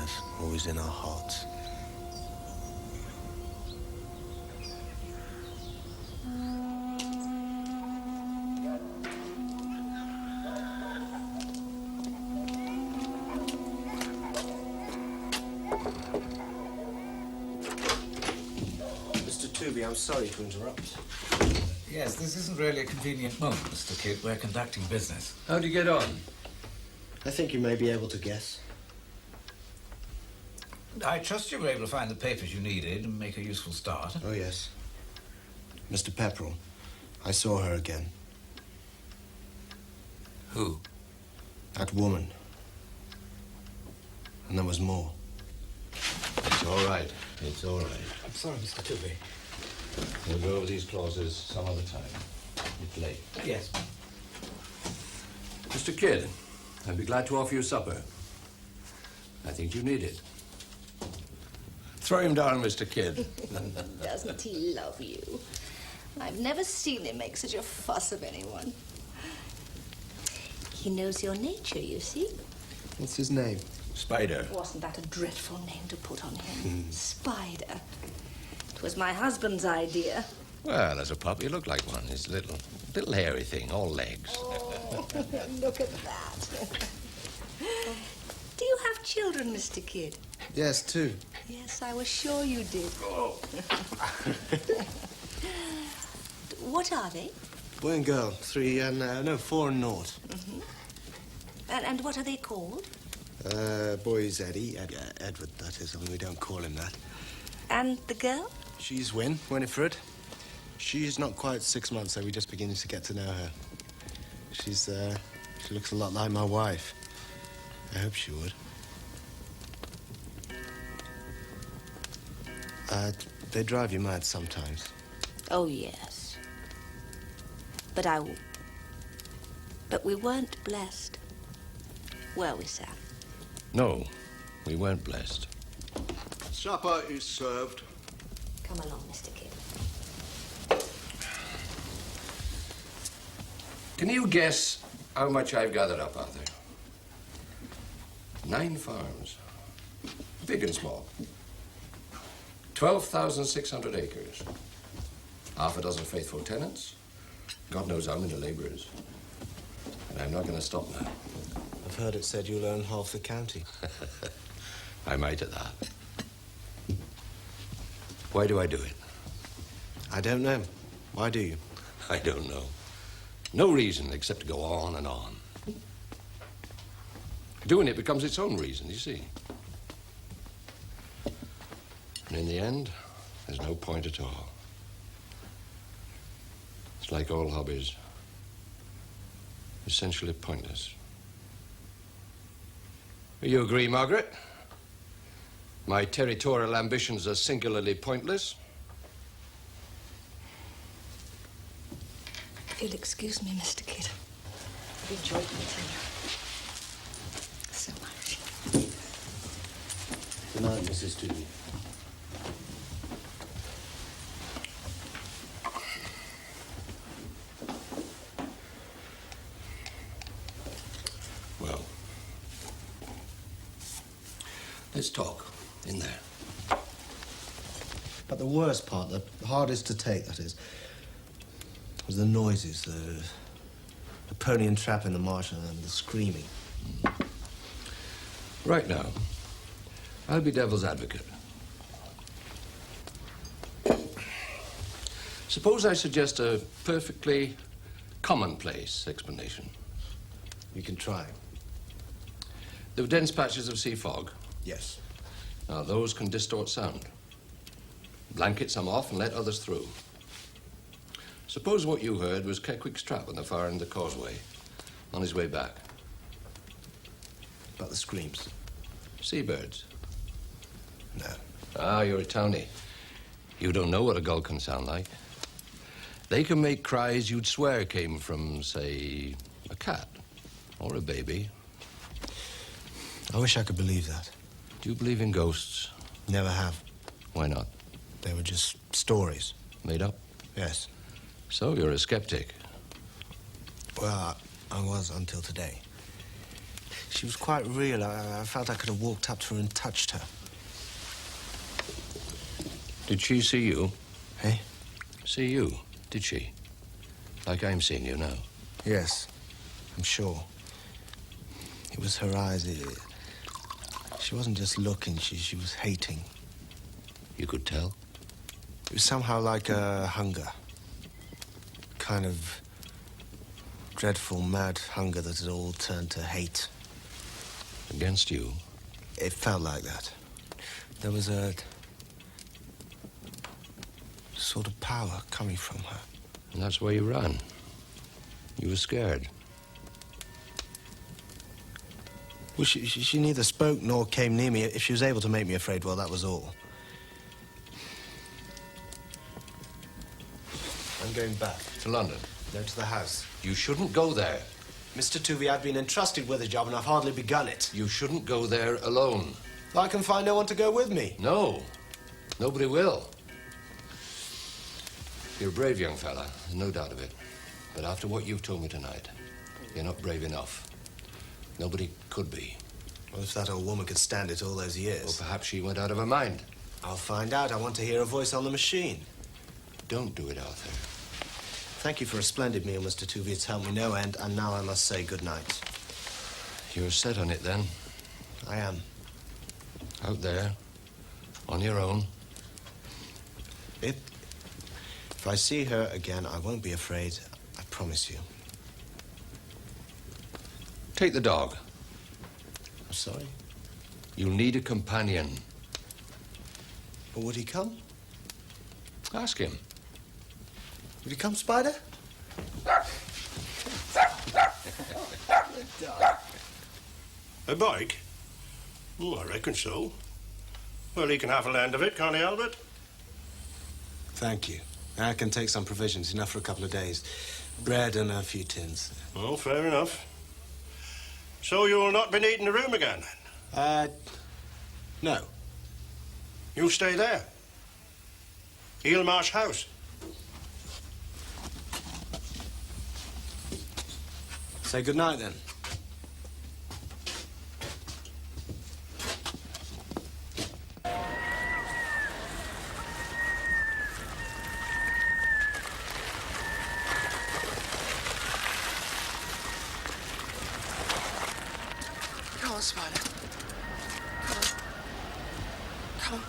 that, always in our hearts. Mr. Tooby, I'm sorry to interrupt. Yes, this isn't really a convenient moment, Mr. Kidd. We're conducting business. How'd you get on? I think you may be able to guess. I trust you were able to find the papers you needed and make a useful start. Oh, yes. Mr. Pepperell, I saw her again. Who? That woman. And there was more. It's all right. It's all right. I'm sorry, Mr. Tooby. We'll go over these clauses some other time. It's late. Yes. Mr. Kidd, I'd be glad to offer you supper. I think you need it. Throw him down, Mr. Kidd. Doesn't he love you? I've never seen him make such a fuss of anyone. He knows your nature, you see. What's his name? Spider. Wasn't that a dreadful name to put on him? Spider. It was my husband's idea. Well, as a pup, you look like one. He's a little hairy thing, all legs. Oh, look at that. Do you have children, Mr. Kidd? Yes, two. Yes, I was sure you did. Oh. What are they? Boy and girl, 3 and, 4 and 0. And what are they called? Boy's Eddie, Edward, that is, only we don't call him that. And the girl? She's Winifred. She's not quite 6 months, so we're just beginning to get to know her. She looks a lot like my wife. I hope she would. They drive you mad sometimes. Oh, yes. But we weren't blessed. Were we, Sam? No, we weren't blessed. Supper is served. Come along, Mr. Kidd. Can you guess how much I've gathered up, Arthur? 9 farms, big and small. 12,600 acres. Half a dozen faithful tenants. God knows how many laborers. And I'm not going to stop now. I've heard it said you'll own half the county. I might at that. Why do I do it? I don't know. Why do you? I don't know. No reason except to go on and on. Doing it becomes its own reason, you see. And in the end, there's no point at all. It's like all hobbies. Essentially pointless. You agree, Margaret? My territorial ambitions are singularly pointless. If you'll excuse me, Mr. Kidd. I've enjoyed meeting you. So much. Good night, Mrs. Tooby. Well, let's talk in there. But the worst part, the hardest to take, that is, was the noises, the pony and trap in the marsh and the screaming. Right now, I'll be devil's advocate. Suppose I suggest a perfectly commonplace explanation. You can try. There were dense patches of sea fog. Yes. Now, those can distort sound. Blanket some off and let others through. Suppose what you heard was Keckwick's trap on the far end of the causeway, on his way back. About the screams? Seabirds. No. Ah, you're a townie. You don't know what a gull can sound like. They can make cries you'd swear came from, say, a cat or a baby. I wish I could believe that. Do you believe in ghosts? Never have. Why not? They were just stories. Made up? Yes. So you're a skeptic. Well, I was until today. She was quite real. I felt I could have walked up to her and touched her. Did she see you? Hey? See you, did she? Like I'm seeing you now. Yes, I'm sure. It was her eyes. She wasn't just looking, she was hating. You could tell? It was somehow like a hunger. Kind of dreadful, mad hunger that had all turned to hate. Against you? It felt like that. There was a sort of power coming from her. And that's why you ran. You were scared. Well, she neither spoke nor came near me. If she was able to make me afraid, well, that was all. I'm going back. To London? No, to the house. You shouldn't go there. Mr. Tuvey, I've been entrusted with a job and I've hardly begun it. You shouldn't go there alone. I can find no one to go with me. No. Nobody will. You're a brave young fella, no doubt of it. But after what you've told me tonight, you're not brave enough. Nobody could be. Well, if that old woman could stand it all those Or years. perhaps she went out of her mind. I'll find out. I want to hear a voice on the machine. Don't do it, Arthur. Thank you for a splendid meal, Mr. Tuvey. It's helped me no end, and now I must say good night. You're set on it, then? I am. Out there, on your own. If I see her again, I won't be afraid. I promise you. Take the dog. I'm sorry. You'll need a companion. But would he come? Ask him. Would he come, Spider? A bike? Oh, I reckon so. Well, he can have a land of it, can't he, Albert? Thank you. I can take some provisions, enough for a couple of days. Bread and a few tins. Oh, fair enough. So you'll not be needing a room again, then? No. You'll stay there? Eelmarsh House? Say good night, then. Come on, Spider. Come on. Come on.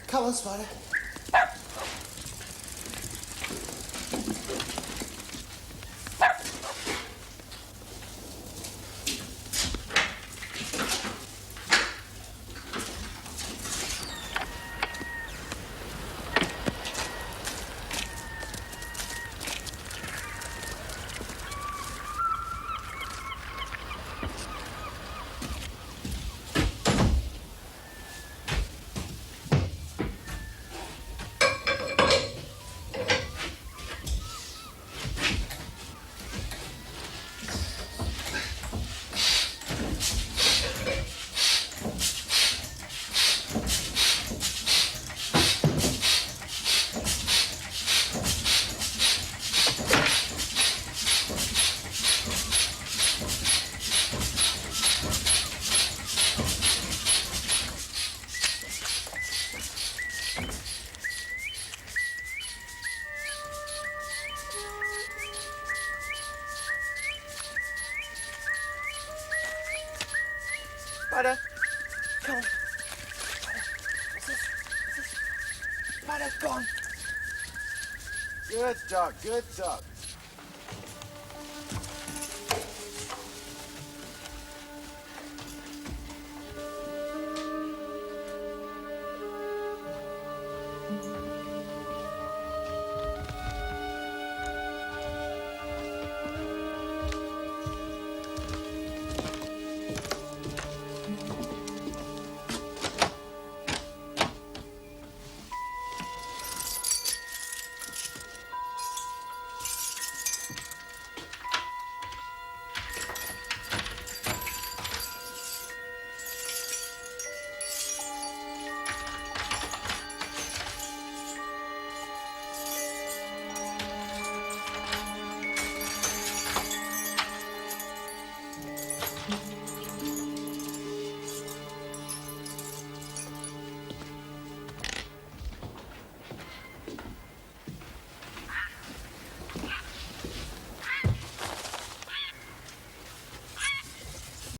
Come on, Spider. Spider, come on. Spider, what's this? Spider, go on. Good dog, good dog.